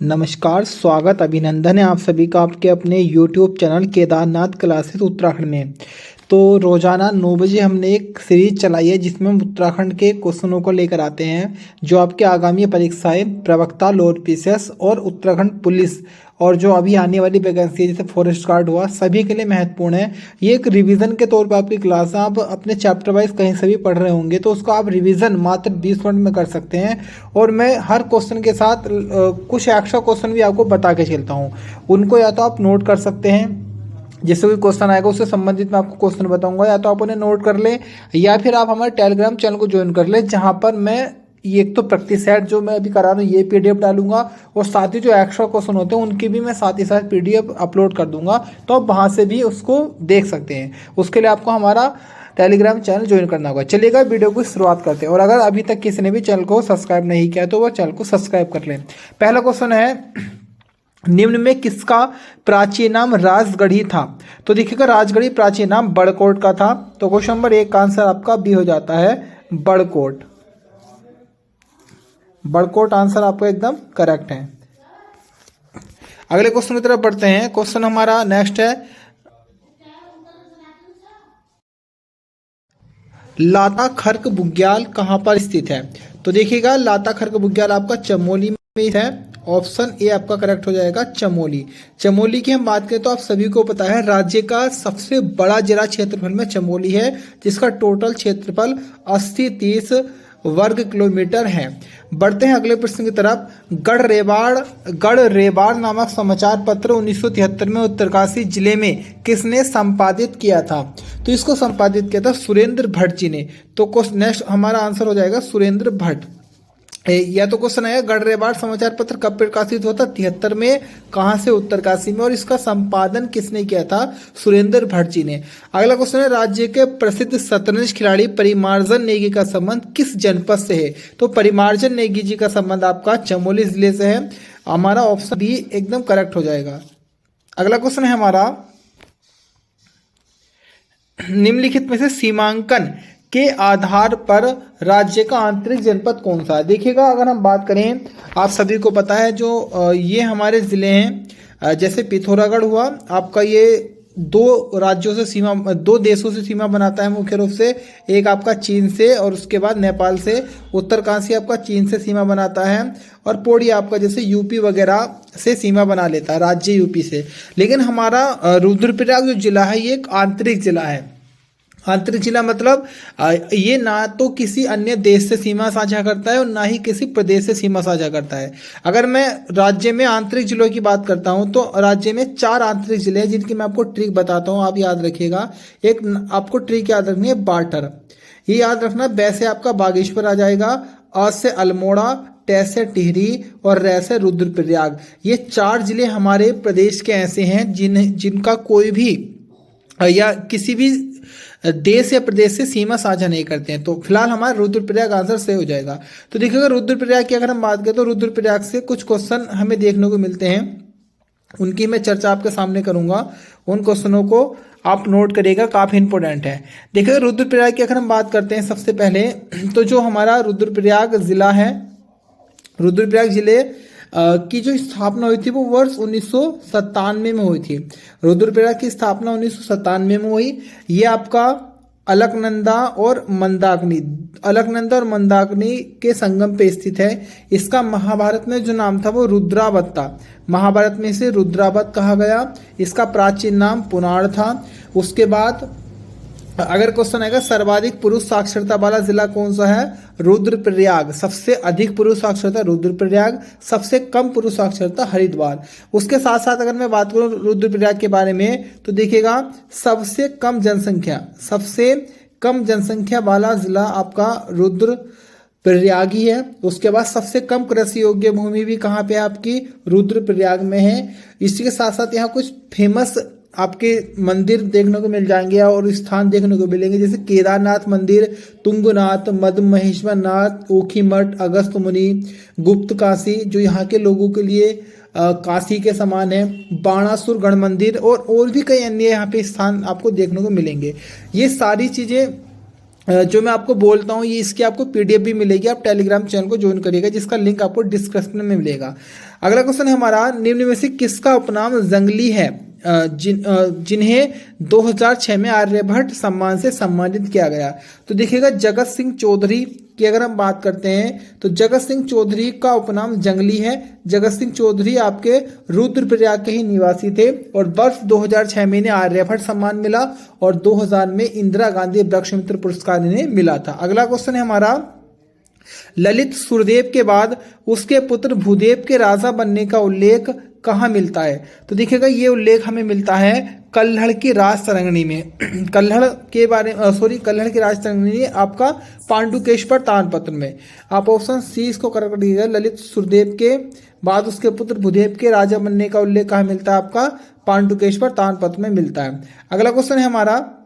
नमस्कार, स्वागत अभिनंदन है आप सभी का आपके अपने YouTube channel Kedarnath classes Uttarakhand में। तो रोज़ाना 9 बजे हमने एक सीरीज चलाई है जिसमें हम उत्तराखंड के क्वेश्चनों को लेकर आते हैं जो आपके आगामी परीक्षाएं प्रवक्ता, लोअर पीसीएस और उत्तराखंड पुलिस और जो अभी आने वाली वैकेंसी है जैसे फॉरेस्ट गार्ड हुआ, सभी के लिए महत्वपूर्ण है। ये एक रिवीजन के तौर पर आपकी क्लास है। आप अपने चैप्टर वाइज कहीं से भी पढ़ रहे होंगे तो उसको आप रिवीजन मात्र 20 मिनट में कर सकते हैं। और मैं हर क्वेश्चन के साथ कुछ एक्स्ट्रा क्वेश्चन भी आपको बता के चलता हूँ, उनको या तो आप नोट कर सकते हैं, जैसे कोई क्वेश्चन आएगा उससे संबंधित मैं आपको क्वेश्चन बताऊंगा, या तो आप उन्हें नोट कर लें या फिर आप हमारे टेलीग्राम चैनल को ज्वाइन कर लें, जहां पर मैं ये एक तो प्रैक्टिस सेट जो मैं अभी करा रहा हूँ ये पीडीएफ डालूंगा और साथ ही जो एक्स्ट्रा क्वेश्चन होते हैं उनकी भी मैं साथ ही साथ पीडीएफ अपलोड कर दूंगा, तो आप वहां से भी उसको देख सकते हैं। उसके लिए आपको हमारा टेलीग्राम चैनल ज्वाइन करना होगा। चलिएगा वीडियो की शुरुआत करते हैं, और अगर अभी तक किसी ने भी चैनल को सब्सक्राइब नहीं किया तो वह चैनल को सब्सक्राइब कर लें। पहला क्वेश्चन है, निम्न में किसका प्राचीन नाम राजगढ़ी था? तो देखिएगा राजगढ़ी प्राचीन नाम बड़कोट का था। तो क्वेश्चन नंबर 1 का आंसर आपका बी हो जाता है, बड़कोट। बड़कोट आंसर आपका एकदम करेक्ट है। अगले क्वेश्चन की तरफ बढ़ते हैं। क्वेश्चन हमारा नेक्स्ट है, लाता खर्क बुग्याल कहाँ पर स्थित है? तो देखिएगा लाता खर्क बुग्याल आपका चमोली में है। ऑप्शन ए आपका करेक्ट हो जाएगा, चमोली। चमोली की हम बात करें तो आप सभी को पता है राज्य का सबसे बड़ा जिला क्षेत्रफल में चमोली है, जिसका टोटल क्षेत्रफल 80-30 वर्ग किलोमीटर है। बढ़ते हैं अगले प्रश्न की तरफ। गढ़ रेवाड़ नामक समाचार पत्र 1973 में उत्तरकाशी जिले में किसने संपादित किया था? तो इसको संपादित किया था सुरेंद्र भट्ट जी ने। तो नेक्स्ट हमारा आंसर हो जाएगा सुरेंद्र भट्ट। या तो क्वेश्चन है, गढ़ रेवाड़ समाचार पत्र कब प्रकाशित हुआ था? 73 में। कहां से? उत्तरकाशी में। और इसका संपादन किसने किया था? सुरेंद्र भट्ट जी ने। अगला क्वेश्चन है, राज्य के प्रसिद्ध शतरंज खिलाड़ी परिमार्जन नेगी का संबंध किस जनपद से है? तो परिमार्जन नेगी जी का संबंध आपका चमोली जिले से है। हमारा ऑप्शन बी एकदम करेक्ट हो जाएगा। अगला क्वेश्चन है हमारा, निम्नलिखित में से सीमांकन के आधार पर राज्य का आंतरिक जनपद कौन सा है? देखिएगा अगर हम बात करें, आप सभी को पता है जो ये हमारे ज़िले हैं, जैसे पिथौरागढ़ हुआ आपका, ये दो देशों से सीमा बनाता है मुख्य रूप से। एक आपका चीन से और उसके बाद नेपाल से। उत्तरकाशी आपका चीन से सीमा बनाता है, और पौड़ी आपका जैसे यूपी वगैरह से सीमा बना लेता है, राज्य यूपी से। लेकिन हमारा रुद्रप्रयाग जो जिला है ये एक आंतरिक जिला है। आंतरिक जिला मतलब ये ना तो किसी अन्य देश से सीमा साझा करता है और ना ही किसी प्रदेश से सीमा साझा करता है। अगर मैं राज्य में आंतरिक जिलों की बात करता हूं तो राज्य में 4 आंतरिक जिले हैं, जिनकी मैं आपको ट्रिक बताता हूं, आप याद रखिएगा। एक आपको ट्रिक याद रखनी है, बाटर। ये याद रखना, बै से आपका बागेश्वर आ जाएगा, अ से अल्मोड़ा, ट से टिहरी और र से रुद्रप्रयाग। ये 4 जिले हमारे प्रदेश के ऐसे हैं जिनका कोई भी या किसी भी देश या प्रदेश से सीमा साझा नहीं करते हैं। तो फिलहाल हमारा रुद्रप्रयाग आंसर सही हो जाएगा। तो देखिएगा रुद्रप्रयाग की अगर हम बात करें तो रुद्रप्रयाग से कुछ क्वेश्चन हमें देखने को मिलते हैं, उनकी मैं चर्चा आपके सामने करूंगा। उन क्वेश्चनों को आप नोट करिएगा, काफी इंपॉर्टेंट है। देखिएगा रुद्रप्रयाग की अगर हम बात करते हैं सबसे पहले, तो जो हमारा रुद्रप्रयाग जिला है, रुद्रप्रयाग जिले की जो स्थापना हुई थी वो वर्ष 1997 में हुई थी। रुद्रप्रयाग की स्थापना 1997 में हुई। ये आपका अलकनंदा और मंदाकिनी के संगम पे स्थित है। इसका महाभारत में जो नाम था वो रुद्रावत था। महाभारत में इसे रुद्रावत कहा गया। इसका प्राचीन नाम पुनाड़ था। उसके बाद अगर क्वेश्चन आएगा, सर्वाधिक पुरुष साक्षरता वाला जिला कौन सा है? रुद्रप्रयाग। सबसे अधिक पुरुष साक्षरता रुद्रप्रयाग, सबसे कम पुरुष साक्षरता हरिद्वार। उसके साथ साथ अगर मैं बात करूं रुद्रप्रयाग के बारे में तो देखिएगा सबसे कम जनसंख्या वाला जिला आपका रुद्रप्रयाग ही है। उसके बाद सबसे कम कृषि योग्य भूमि भी कहाँ पे आपकी? रुद्रप्रयाग में है। इसी के साथ साथ यहाँ कुछ फेमस आपके मंदिर देखने को मिल जाएंगे और स्थान देखने को मिलेंगे, जैसे केदारनाथ मंदिर, तुंगनाथ, मदमहेश्वर नाथ, ओखीमठ, अगस्त मुनि, गुप्त काशी जो यहाँ के लोगों के लिए काशी के समान है, बाणासुर गण मंदिर और भी कई अन्य यहाँ पे स्थान आपको देखने को मिलेंगे। ये सारी चीजें जो मैं आपको बोलता हूँ ये इसकी आपको पीडीएफ भी मिलेगी, आप टेलीग्राम चैनल को ज्वाइन करिएगा जिसका लिंक आपको डिस्क्रिप्शन में मिलेगा। अगला क्वेश्चन है हमारा, निम्न में से किसका उपनाम जंगली है जिन्हें 2006 में आर्यभट्ट सम्मान से सम्मानित किया गया? तो देखिएगा जगत सिंह चौधरी की अगर हम बात करते हैं तो जगत सिंह चौधरी का उपनाम जंगली है। जगत सिंह चौधरी आपके रुद्रप्रयाग के ही निवासी थे और वर्ष 2006 में इन्हें आर्यभट्ट सम्मान मिला और 2000 में इंदिरा गांधी वृक्ष मित्र पुरस्कार इन्हें मिला था। अगला क्वेश्चन है हमारा, ललित सुरदेव के बाद उसके पुत्र भूदेव के राजा बनने का उल्लेख कहाँ मिलता है? तो देखिएगा ये उल्लेख हमें मिलता है कल्हड़ की राज तरंगिणी में। कल्हड़ की राज तरंगिणी आपका पांडुकेश्वर ताम्रपत्र में। आप ऑप्शन सी इसको करेक्ट करिएगा। ललित सुरदेव के बाद उसके पुत्र भूदेव के राजा बनने का उल्लेख कहाँ मिलता है? आपका पांडुकेश्वर ताम्रपत्र में मिलता है। अगला क्वेश्चन है हमारा,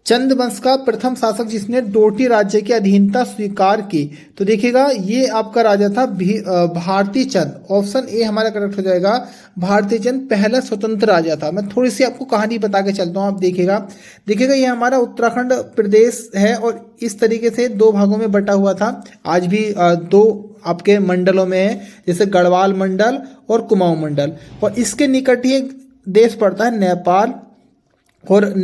चंद वंश का प्रथम शासक जिसने डोटी राज्य की अधीनता स्वीकार की? तो देखिएगा ये आपका राजा था भारती चंद। ऑप्शन ए हमारा करेक्ट हो जाएगा। भारती चंद पहला स्वतंत्र राजा था। मैं थोड़ी सी आपको कहानी बता के चलता हूँ, आप देखिएगा ये हमारा उत्तराखंड प्रदेश है और इस तरीके से दो भागों में बटा हुआ था। आज भी दो आपके मंडलों में है, जैसे गढ़वाल मंडल और कुमाऊं मंडल। और इसके निकट ही एक देश पड़ता है नेपाल, और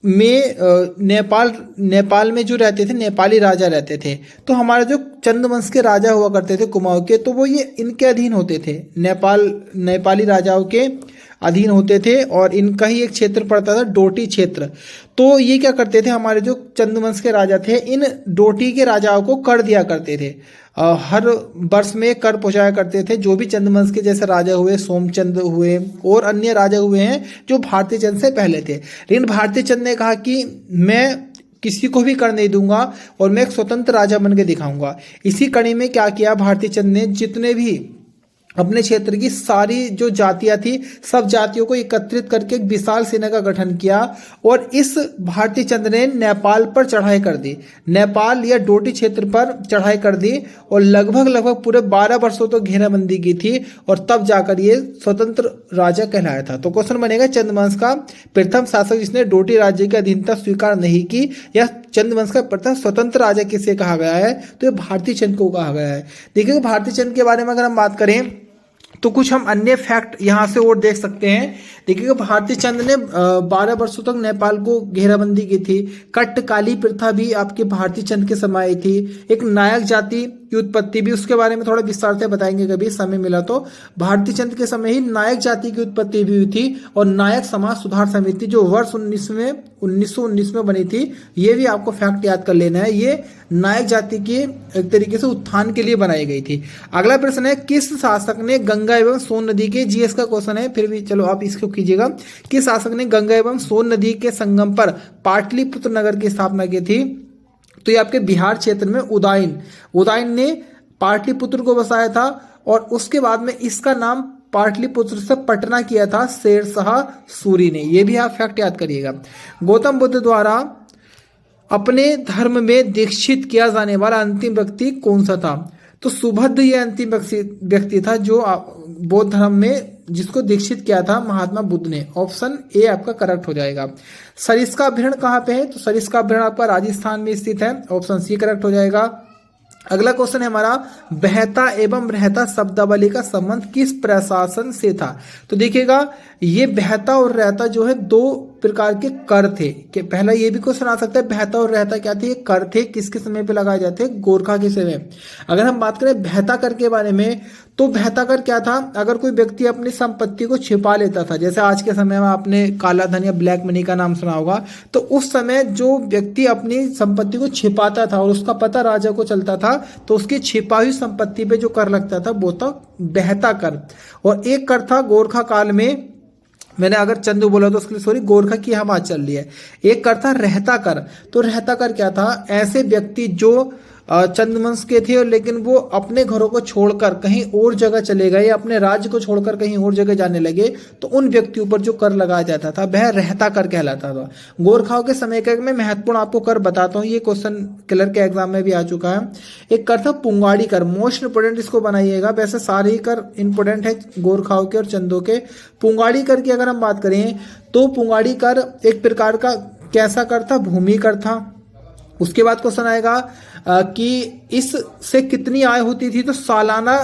नेपाल में जो रहते थे नेपाली राजा रहते थे। तो हमारे जो चंद्रवंश के राजा हुआ करते थे कुमाऊं के, तो वो ये इनके अधीन होते थे, नेपाली राजाओं के अधीन होते थे और इनका ही एक क्षेत्र पड़ता था डोटी क्षेत्र। तो ये क्या करते थे, हमारे जो चंद्रवंश के राजा थे इन डोटी के राजाओं को कर दिया करते थे। हर वर्ष में कर पहुंचाया करते थे। जो भी चंद्रवंश के जैसे राजा हुए, सोमचंद हुए और अन्य राजा हुए हैं जो भारतीय चंद से पहले थे, लेकिन भारतीय चंद ने कहा कि मैं किसी को भी कर नहीं दूंगा और मैं एक स्वतंत्र राजा बन के दिखाऊंगा। इसी कड़ी में क्या किया भारतीय चंद ने, जितने भी अपने क्षेत्र की सारी जो जातियां थी सब जातियों को एकत्रित करके एक विशाल सेना का गठन किया और इस भारतीय चंद ने नेपाल पर चढ़ाई कर दी, नेपाल या डोटी क्षेत्र पर चढ़ाई कर दी और लगभग पूरे 12 वर्षों तक घेराबंदी की थी और तब जाकर ये स्वतंत्र राजा कहलाया था। तो क्वेश्चन बनेगा चंद्रवंश का प्रथम शासक जिसने डोटी राज्य की अधीनता स्वीकार नहीं की, या चंद्रवंश का प्रथम स्वतंत्र राजा किसे कहा गया है? तो ये भारतीय चंद को कहा गया है। देखिए भारतीय चंद के बारे में अगर हम बात करें तो कुछ हम अन्य फैक्ट यहाँ से और देख सकते हैं। देखिए भारतीय चंद ने 12 वर्षों तक नेपाल को घेराबंदी की थी। कट्टकाली प्रथा भी आपके भारतीय चंद के समय आई थी। एक नायक जाति की उत्पत्ति भी, उसके बारे में थोड़ा विस्तार से बताएंगे कभी समय मिला तो। भारतीय चंद के समय ही नायक जाति की उत्पत्ति भी हुई थी और नायक समाज सुधार समिति जो वर्ष 1919 में बनी थी, ये भी आपको फैक्ट याद कर लेना है। ये नायक जाति के एक तरीके से उत्थान के लिए बनाई गई थी। अगला प्रश्न है, किस शासक ने गंगा एवं सोन नदी के, जीएस का क्वेश्चन है फिर भी चलो आप इसको कीजिएगा, किस शासक ने गंगा एवं सोन नदी के संगम पर पाटलिपुत्र नगर की स्थापना की थी? तो ये आपके बिहार क्षेत्र में उदयन ने पाटलिपुत्र को बसाया था और उसके बाद में इसका नाम पाटलिपुत्र से पटना किया था शेरशाह सूरी ने। ये भी आप फैक्ट याद करिएगा। गौतम बुद्ध द्वारा अपने धर्म में दीक्षित किया जाने वाला अंतिम व्यक्ति कौन सा था? तो सुभद्र ये अंतिम व्यक्ति था जो बौद्ध धर्म में जिसको दीक्षित किया था महात्मा बुद्ध ने। ऑप्शन ए आपका करेक्ट हो जाएगा। सरिस्का अभ्यारण्य कहाँ पे है? तो सरिस्का अभ्यारण्य आपका राजस्थान में स्थित है। ऑप्शन सी करेक्ट हो जाएगा। अगला क्वेश्चन है हमारा, बहता एवं रहता शब्दावली का संबंध किस प्रशासन से था? तो देखिएगा ये बहता और रहता जो है दो प्रकार के कर थे। कि पहला ये भी क्वेश्चन आ सकता है, बहता और रहता क्या थे? ये कर थे, किसके समय पे लगाए जाते? गोरखा के समय। अगर हम बात करें बहता कर के बारे में, तो बहता कर क्या था? अगर कोई व्यक्ति अपनी संपत्ति को छिपा लेता था, जैसे आज के समय में आपने काला धन या ब्लैक मनी का नाम सुना होगा, तो उस समय जो व्यक्ति अपनी संपत्ति को छिपाता था और उसका पता राजा को चलता था, तो उसकी छिपा हुई संपत्ति पे जो कर लगता था वो था बहता कर। और एक कर था गोरखा काल में, मैंने अगर चंदू बोला तो उसके लिए सॉरी, गोरखा की हम आज चल रही है। एक कर था रहता कर। तो रहता कर क्या था? ऐसे व्यक्ति जो चंद्रवंश के थे लेकिन वो अपने घरों को छोड़कर कहीं और जगह चले गए, अपने राज्य को छोड़कर कहीं और जगह जाने लगे, तो उन व्यक्तियों पर जो कर लगाया जाता था वह रहता कर कहलाता था। गोरखाओं के समय का मैं महत्वपूर्ण आपको कर बताता हूँ, ये क्वेश्चन क्लर्क के एग्जाम में भी आ चुका है। एक कर था पुंगाड़ी कर, मोस्ट इंपोर्टेंट, इसको बनाइएगा। वैसे सारे ही कर इंपोर्टेंट है गोरखाओं के और चंदों के। पुंगाड़ी कर की अगर हम बात करें तो पुंगाड़ी कर एक प्रकार का कैसा कर था? भूमि कर था। उसके बाद क्वेश्चन आएगा कि इससे कितनी आय होती थी? तो सालाना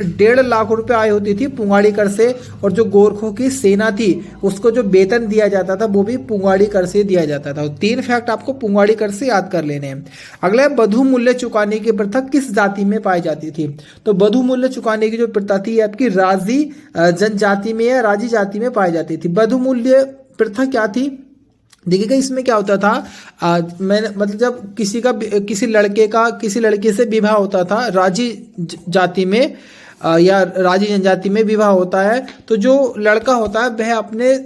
1.5 लाख रुपए आय होती थी पुंगाड़ी कर से। और जो गोरखों की सेना थी उसको जो वेतन दिया जाता था वो भी पुंगाड़ी कर से दिया जाता था। 3 फैक्ट आपको पुंगाड़ी कर से याद कर लेने हैं। अगला है बधु मूल्य चुकाने की प्रथा किस जाति में पाई जाती थी? तो बधु मूल्य चुकाने की जो प्रथा थी आपकी राजी जनजाति में या राजी जाति में पाई जाती थी। बधु मूल्य प्रथा क्या थी? देखिएगा इसमें क्या होता था, मैंने मतलब जब किसी लड़के का किसी लड़की से विवाह होता था राजी जाति में या राजी जनजाति में विवाह होता है, तो जो लड़का होता है वह अपने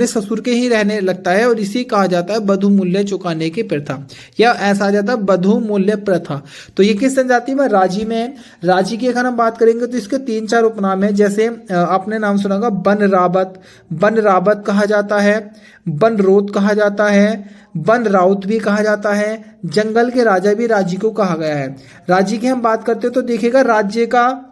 ससुर के ही रहने लगता है और इसी कहा जाता है बधु मूल्य चुकाने की प्रथा, या ऐसा आ जाता है बधु मूल्य प्रथा। तो ये किस जनजाति में? राजी में है। राजी की अगर हम बात करेंगे तो इसके 3-4 उपनाम है। जैसे आपने नाम सुना होगा बन राबत कहा जाता है, बन रोत कहा जाता है, बन राउत भी कहा जाता है, जंगल के राजा भी राजी को कहा गया है। राजी की हम बात करते हैं तो देखिएगा राज्य का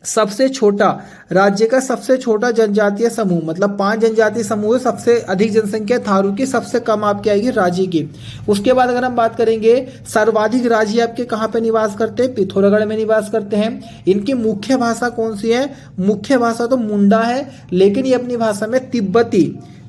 सबसे छोटा जनजातीय समूह, मतलब 5 जनजातीय समूह, सबसे अधिक जनसंख्या थारू की, सबसे कम आपकी आएगी राजी की। उसके बाद अगर हम बात करेंगे सर्वाधिक राजी आपके कहाँ पे निवास करते हैं? पिथौरागढ़ में निवास करते हैं। इनकी मुख्य भाषा कौन सी है? मुख्य भाषा तो मुंडा है, लेकिन ये अपनी भाषा में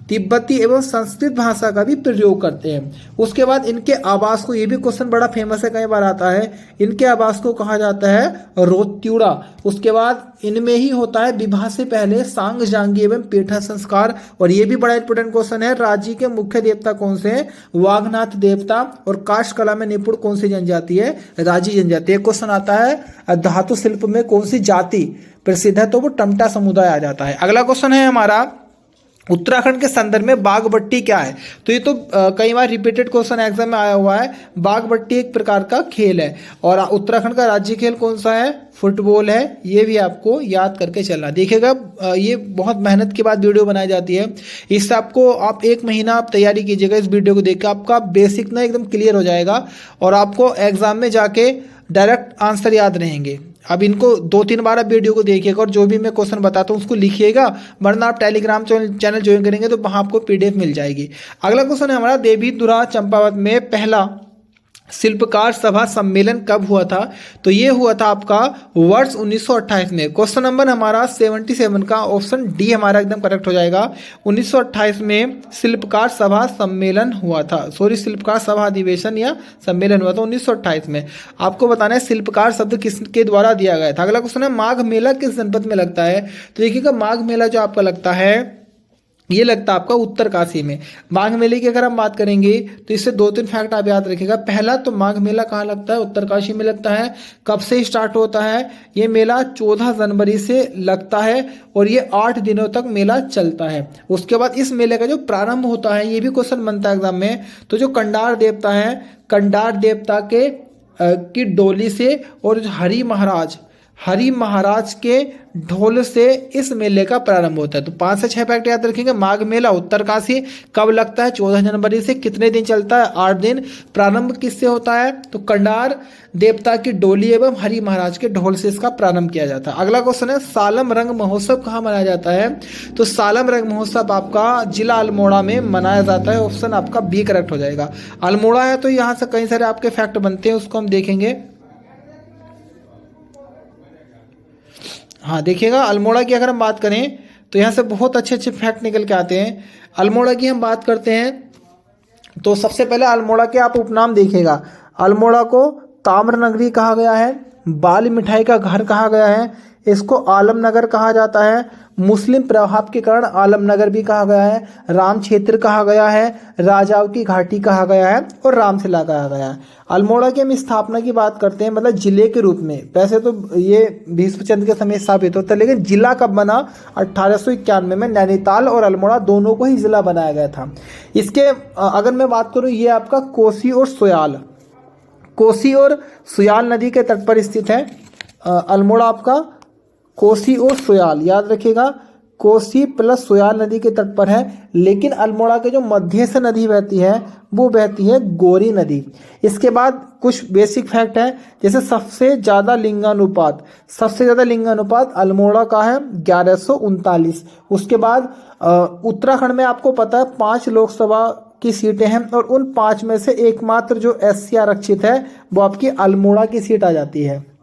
तिब्बती एवं संस्कृत भाषा का भी प्रयोग करते हैं। उसके बाद इनके आवास को, ये भी क्वेश्चन बड़ा फेमस है, कई बार आता है, इनके आवास को कहा जाता है रोत्युड़ा। उसके बाद इनमें ही होता है विवाह से पहले सांग जांगी एवं पेठा संस्कार। और ये भी बड़ा इंपॉर्टेंट क्वेश्चन है, राज्य के मुख्य देवता कौन से हैं? वाघनाथ देवता। और काष्ठ कला में निपुण कौन सी जनजाति है? राजी जनजाति। एक क्वेश्चन आता है धातु शिल्प में कौन सी जाति प्रसिद्ध है? तो वो टमटा समुदाय आ जाता है। अगला क्वेश्चन है हमारा उत्तराखंड के संदर्भ में बागबट्टी क्या है? तो ये तो कई बार रिपीटेड क्वेश्चन एग्जाम में आया हुआ है। बागबट्टी एक प्रकार का खेल है। और उत्तराखंड का राज्य खेल कौन सा है? फुटबॉल है। ये भी आपको याद करके चलना। देखिएगा ये बहुत मेहनत के बाद वीडियो बनाई जाती है। इससे आपको आप 1 महीना आप तैयारी कीजिएगा इस वीडियो को देख के, आपका बेसिक ना एकदम क्लियर हो जाएगा और आपको एग्जाम में जाके डायरेक्ट आंसर याद रहेंगे। अब इनको 2-3 बार आप वीडियो को देखिएगा और जो भी मैं क्वेश्चन बताता हूँ उसको लिखिएगा, वरना आप टेलीग्राम चैनल ज्वाइन करेंगे तो वहाँ आपको PDF मिल जाएगी। अगला क्वेश्चन है हमारा देवीधुरा चंपावत में पहला शिल्पकार सभा सम्मेलन कब हुआ था? तो ये हुआ था आपका वर्ष 1928 में। क्वेश्चन नंबर हमारा 77 का ऑप्शन डी हमारा एकदम करेक्ट हो जाएगा। 1928 में शिल्पकार सभा सम्मेलन हुआ था, शिल्पकार सभा अधिवेशन या सम्मेलन हुआ था 1928 में। आपको बताना है शिल्पकार शब्द किसके द्वारा दिया गया था। अगला क्वेश्चन है माघ मेला किस जनपद में लगता है? तो देखिएगा माघ मेला जो आपका लगता है ये लगता है आपका उत्तरकाशी में। माघ मेले की अगर हम बात करेंगे तो इससे 2-3 फैक्ट आप याद रखिएगा। पहला तो माघ मेला कहाँ लगता है? उत्तरकाशी में लगता है। कब से स्टार्ट होता है? ये मेला 14 जनवरी से लगता है और ये 8 दिनों तक मेला चलता है। उसके बाद इस मेले का जो प्रारंभ होता है, ये भी क्वेश्चन बनता है एग्जाम में, तो जो कंडार देवता है, कंडार देवता की डोली से और हरि महाराज के ढोल से इस मेले का प्रारंभ होता है। तो 5 से 6 फैक्ट याद रखेंगे। माघ मेला उत्तरकाशी कब लगता है? 14 जनवरी से। कितने दिन चलता है? 8 दिन। प्रारंभ किससे होता है? तो कंडार देवता की डोली एवं हरि महाराज के ढोल से इसका प्रारंभ किया जाता है। अगला क्वेश्चन है सालम रंग महोत्सव कहाँ मनाया जाता है? तो सालम रंग महोत्सव आपका जिला अल्मोड़ा में मनाया जाता है। ऑप्शन आपका बी करेक्ट हो जाएगा। अल्मोड़ा है तो यहाँ से कई सारे आपके फैक्ट बनते हैं, उसको हम देखेंगे। हाँ देखिएगा अल्मोड़ा की अगर हम बात करें तो यहाँ से बहुत अच्छे फैक्ट निकल के आते हैं। अल्मोड़ा की हम बात करते हैं तो सबसे पहले अल्मोड़ा के आप उपनाम देखिएगा। अल्मोड़ा को ताम्र नगरी कहा गया है, बाल मिठाई का घर कहा गया है, इसको आलमनगर कहा जाता है, मुस्लिम प्रभाव के कारण आलमनगर भी कहा गया है, राम क्षेत्र कहा गया है, राजाओं की घाटी कहा गया है और रामशिला कहा गया है। अल्मोड़ा की हम स्थापना की बात करते हैं, मतलब जिले के रूप में। वैसे तो ये भीष्मचंद्र के समय स्थापित होता है, लेकिन जिला कब बना? 1891 में नैनीताल और अल्मोड़ा दोनों को ही जिला बनाया गया था। इसके अगर मैं बात करूँ, ये आपका कोसी और सुयाल नदी के तट पर स्थित है। अल्मोड़ा आपका कोसी और सुयाल याद रखिएगा, कोसी प्लस सोयाल नदी के तट पर है, लेकिन अल्मोड़ा के जो मध्य से नदी बहती है वो बहती है गोरी नदी। इसके बाद कुछ बेसिक फैक्ट है, जैसे सबसे ज़्यादा लिंगानुपात अल्मोड़ा का है 1139। उसके बाद उत्तराखंड में आपको पता है 5 लोकसभा की सीटें हैं और उन 5 में से एकमात्र जो SC आरक्षित है वो आपकी अल्मोड़ा की सीट आ जाती है।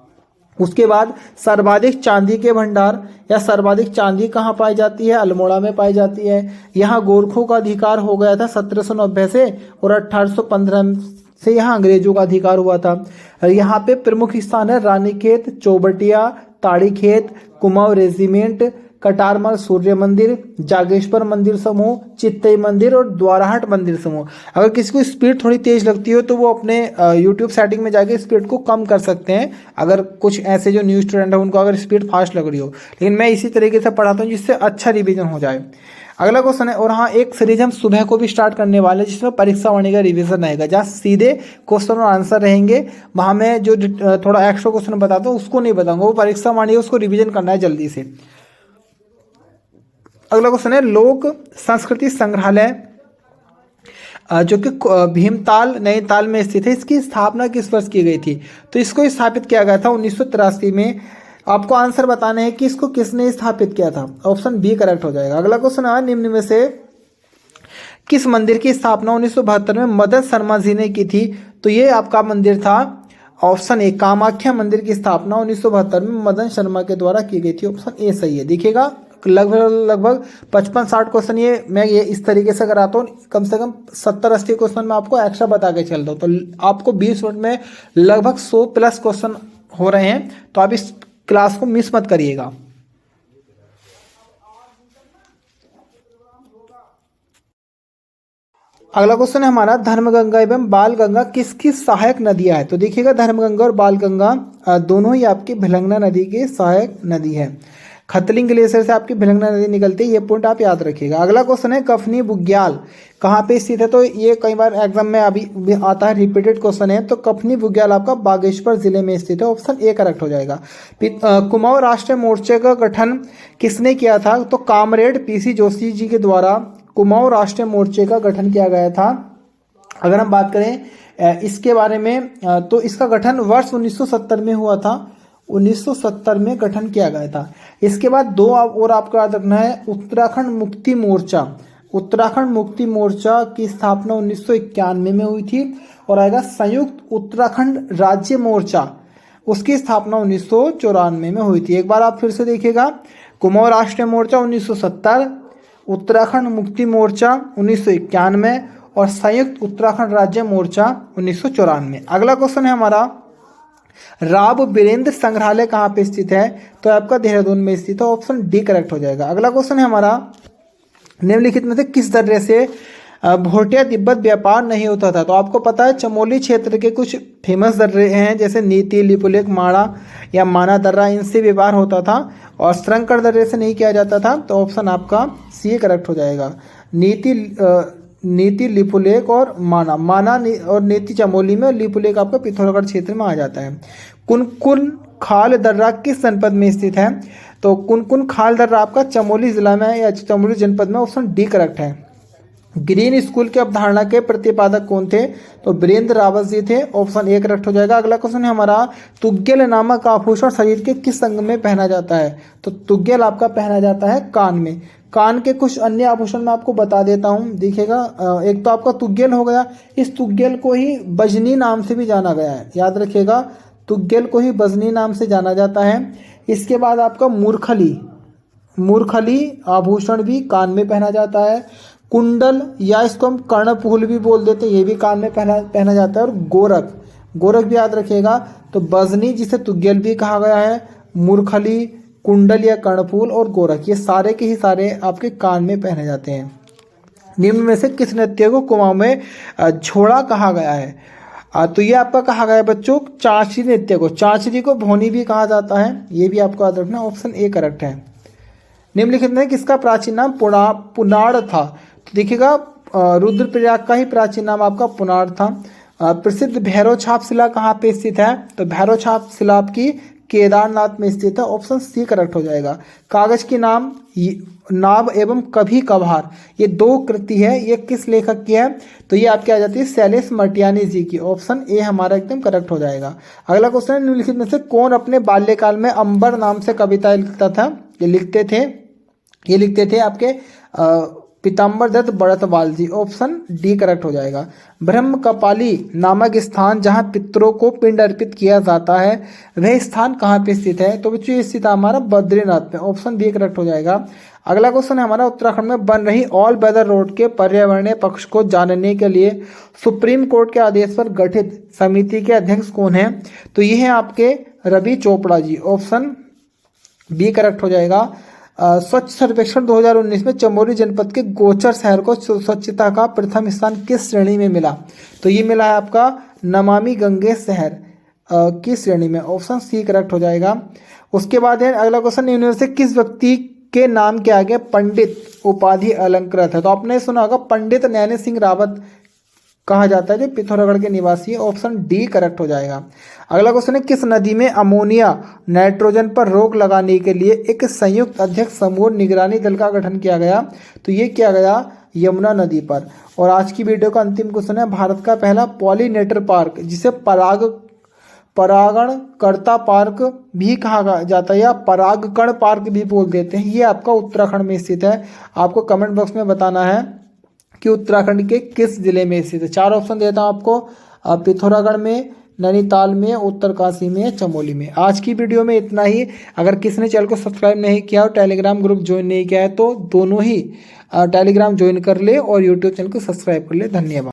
उसके बाद सर्वाधिक चांदी के भंडार या सर्वाधिक चांदी कहाँ पाई जाती है? अल्मोड़ा में पाई जाती है। यहाँ गोरखों का अधिकार हो गया था 1790 से और 1815 से यहाँ अंग्रेजों का अधिकार हुआ था। यहाँ पे प्रमुख स्थान है रानीखेत, चौबटिया, ताड़ीखेत, कुमाऊं रेजिमेंट, कटारमल सूर्य मंदिर, जागेश्वर मंदिर समूह, चित्तई मंदिर और द्वाराहाट मंदिर समूह। अगर किसी को स्पीड थोड़ी तेज लगती हो तो वो अपने यूट्यूब सेटिंग में जाके स्पीड को कम कर सकते हैं, अगर कुछ ऐसे जो न्यू स्टूडेंट है उनको अगर स्पीड फास्ट लग रही हो। लेकिन मैं इसी तरीके से पढ़ाता हूँ जिससे अच्छा रिवीजन हो जाए। अगला क्वेश्चन है, और हाँ एक सीरीज हम सुबह को भी स्टार्ट करने वाले हैं जिसमें परीक्षा वाणी का रिवीजन आएगा, जहाँ सीधे क्वेश्चन और आंसर रहेंगे। वहाँ मैं जो थोड़ा एक्स्ट्रा क्वेश्चन बताता हूँ उसको नहीं बताऊंगा, वो परीक्षा वाणी है उसको रिवीजन करना है जल्दी से। अगला क्वेश्चन है, लोक संस्कृति संग्रहालय जो कि भीमताल नैनीताल में स्थित है, इसकी स्थापना किस वर्ष की गई थी? तो इसको स्थापित किया गया था 1983 में। आपको आंसर बताना है कि इसको किसने स्थापित किया था। ऑप्शन बी करेक्ट हो जाएगा। अगला क्वेश्चन है, निम्न में से किस मंदिर की स्थापना 1972 में मदन शर्मा जी ने की थी? तो ये आपका मंदिर था ऑप्शन ए, कामाख्या मंदिर की स्थापना 1972 में मदन शर्मा के द्वारा की गई थी। ऑप्शन ए सही है। देखिएगा लगभग 55-60 क्वेश्चन ये मैं ये इस तरीके से कराता हूँ, कम से कम 70-80 क्वेश्चन मैं आपको एक्स्ट्रा बता के चल रहा हूँ। तो आपको 20 मिनट में लगभग 100 प्लस क्वेश्चन हो रहे हैं, तो आप इस क्लास को मिस मत करिएगा। अगला क्वेश्चन है हमारा, धर्मगंगा एवं बालगंगा किसकी सहायक नदियां है? तो देखिएगा धर्मगंगा और बालगंगा दोनों ही आपकी भिलंगना नदी की सहायक नदी है। खतलिंग ग्लेशियर से आपकी भिलंगना नदी निकलती है, ये पॉइंट आप याद रखिएगा। अगला क्वेश्चन है, कफनी बुग्याल कहाँ पे स्थित है? तो ये कई बार एग्जाम में अभी आता है, रिपीटेड क्वेश्चन है। तो कफनी बुग्याल आपका बागेश्वर जिले में स्थित है। ऑप्शन ए करेक्ट हो जाएगा। कुमाऊं राष्ट्रीय मोर्चे का गठन किसने किया था? तो कामरेड PC जोशी जी के द्वारा कुमाऊं राष्ट्रीय मोर्चे का गठन किया गया था। अगर हम बात करें इसके बारे में तो इसका गठन वर्ष 1970 में हुआ था। 1970 में गठन किया गया था। इसके बाद दो और आपको याद रखना है, उत्तराखंड मुक्ति मोर्चा। उत्तराखंड मुक्ति मोर्चा की स्थापना 1991 में हुई थी। और आएगा संयुक्त उत्तराखंड राज्य मोर्चा, उसकी स्थापना 1994 में हुई थी। एक बार आप फिर से देखिएगा, कुमाऊं राष्ट्रीय मोर्चा 1970, उत्तराखंड मुक्ति मोर्चा 1991 और संयुक्त उत्तराखंड राज्य मोर्चा 1994। अगला क्वेश्चन है हमारा, राव वीरेंद्र संग्रहालय कहाँ पे स्थित है? तो आपका देहरादून में स्थित है। ऑप्शन डी करेक्ट हो जाएगा। अगला क्वेश्चन है हमारा, निम्नलिखित में से किस दर्रे से भोटिया तिब्बत व्यापार नहीं होता था? तो आपको पता है चमोली क्षेत्र के कुछ फेमस दर्रे हैं, जैसे नीति, लिपुलेख, माणा या माना दर्रा, इनसे व्यापार होता था और श्रंकड़ दर्रे से नहीं किया जाता था। तो ऑप्शन आपका सी करेक्ट हो जाएगा। नीति, लिपुलेख और माना और नीति चमोली में, लिपुलेख आपका पिथौरागढ़ क्षेत्र में आ जाता है। कुनकुन खाल दर्रा किस जनपद में स्थित है? तो कुनकुन खाल दर्रा आपका चमोली जिला में या चमोली जनपद में। ऑप्शन डी करेक्ट है। ग्रीन स्कूल की अवधारणा के प्रतिपादक कौन थे? तो वीरेंद्र रावत जी थे। ऑप्शन ए करेक्ट हो जाएगा। अगला क्वेश्चन है हमारा, तुग्गल नामक आभूषण शरीर के किस अंग में पहना जाता है? तो तुग्गल आपका पहना जाता है कान में। कान के कुछ अन्य आभूषण मैं आपको बता देता हूँ, देखिएगा। एक तो आपका तुग्गल हो गया, इस तुग्गल को ही बजनी नाम से भी जाना गया है, याद रखिएगा, तुग्गल को ही बजनी नाम से जाना जाता है। इसके बाद आपका मूर्खली आभूषण भी कान में पहना जाता है। कुंडल या इसको हम कर्णफूल भी बोल देते हैं, ये भी कान में पहना जाता है। और गोरख भी याद रखिएगा। तो बजनी जिसे तुग्गल भी कहा गया है, मूर्खली, कुंडल या कर्णफूल और गोरख, ये सारे के ही सारे आपके कान में पहने जाते हैं। निम्न में से किस नृत्य को कुमाऊं में झोड़ा कहा गया है? तो ये आपका कहा गया है बच्चों चांचरी नृत्य को। चांचरी को भोनी भी कहा जाता है, ये भी आपको याद रखना। ऑप्शन ए करेक्ट है। निम्नलिखित में किसका प्राचीन नाम पुनाड़ था? तो देखिएगा रुद्रप्रयाग का ही प्राचीन नाम आपका पुनाड़ था। प्रसिद्ध भैरव छाप शिला कहाँ पे स्थित है? तो भैरव छाप शिला आपकी केदारनाथ में स्थित है। ऑप्शन सी करेक्ट हो जाएगा। कागज की नाव एवं कभी कभार, ये 2 कृति है, ये किस लेखक की है? तो ये आपकी आ जाती है शैलेश मटियानी जी की। ऑप्शन ए हमारा एकदम करेक्ट हो जाएगा। अगला क्वेश्चन है, निम्नलिखित में से कौन अपने बाल्यकाल में अंबर नाम से कविता लिखता था? ये लिखते थे आपके पीताम्बर दत्त बड़तवाल जी। ऑप्शन डी करेक्ट हो जाएगा। ब्रह्म कपाली नामक स्थान जहां पितरों को पिंड अर्पित किया जाता है, वह स्थान कहाँ पे स्थित है? तो बच्चों ये स्थित है हमारा बद्रीनाथ में। ऑप्शन बी करेक्ट हो जाएगा। अगला क्वेश्चन है हमारा, उत्तराखंड में बन रही ऑल वेदर रोड के पर्यावरणीय पक्ष को जानने के लिए सुप्रीम कोर्ट के आदेश पर गठित समिति के अध्यक्ष कौन है? तो ये है आपके Ravi Chopra ji. Option B correct हो जाएगा। स्वच्छ सर्वेक्षण 2019 में चमोली जनपद के गोचर शहर को स्वच्छता का प्रथम स्थान किस श्रेणी में मिला? तो ये मिला है आपका नमामि गंगे शहर की श्रेणी में। ऑप्शन सी करेक्ट हो जाएगा। उसके बाद है अगला क्वेश्चन, निम्न से किस व्यक्ति के नाम के आगे पंडित उपाधि अलंकृत है? तो आपने सुना होगा पंडित नैनी सिंह रावत कहा जाता है, जो पिथौरागढ़ के निवासी है। ऑप्शन डी करेक्ट हो जाएगा। अगला क्वेश्चन है, किस नदी में अमोनिया नाइट्रोजन पर रोक लगाने के लिए एक संयुक्त अध्यक्ष समूह निगरानी दल का गठन किया गया? तो ये किया गया यमुना नदी पर। और आज की वीडियो का अंतिम क्वेश्चन है, भारत का पहला पॉलिनेटर पार्क जिसे परागणकर्ता पार्क भी कहा जाता है या परागकण पार्क भी बोल देते हैं, ये आपका उत्तराखंड में स्थित है। आपको कमेंट बॉक्स में बताना है कि उत्तराखंड के किस जिले में स्थित है। 4 ऑप्शन देता हूँ आपको, पिथौरागढ़ में, नैनीताल में, उत्तरकाशी में, चमोली में। आज की वीडियो में इतना ही। अगर किसी ने चैनल को सब्सक्राइब नहीं किया और टेलीग्राम ग्रुप ज्वाइन नहीं किया है तो दोनों ही टेलीग्राम ज्वाइन कर ले और यूट्यूब चैनल को सब्सक्राइब कर ले। धन्यवाद।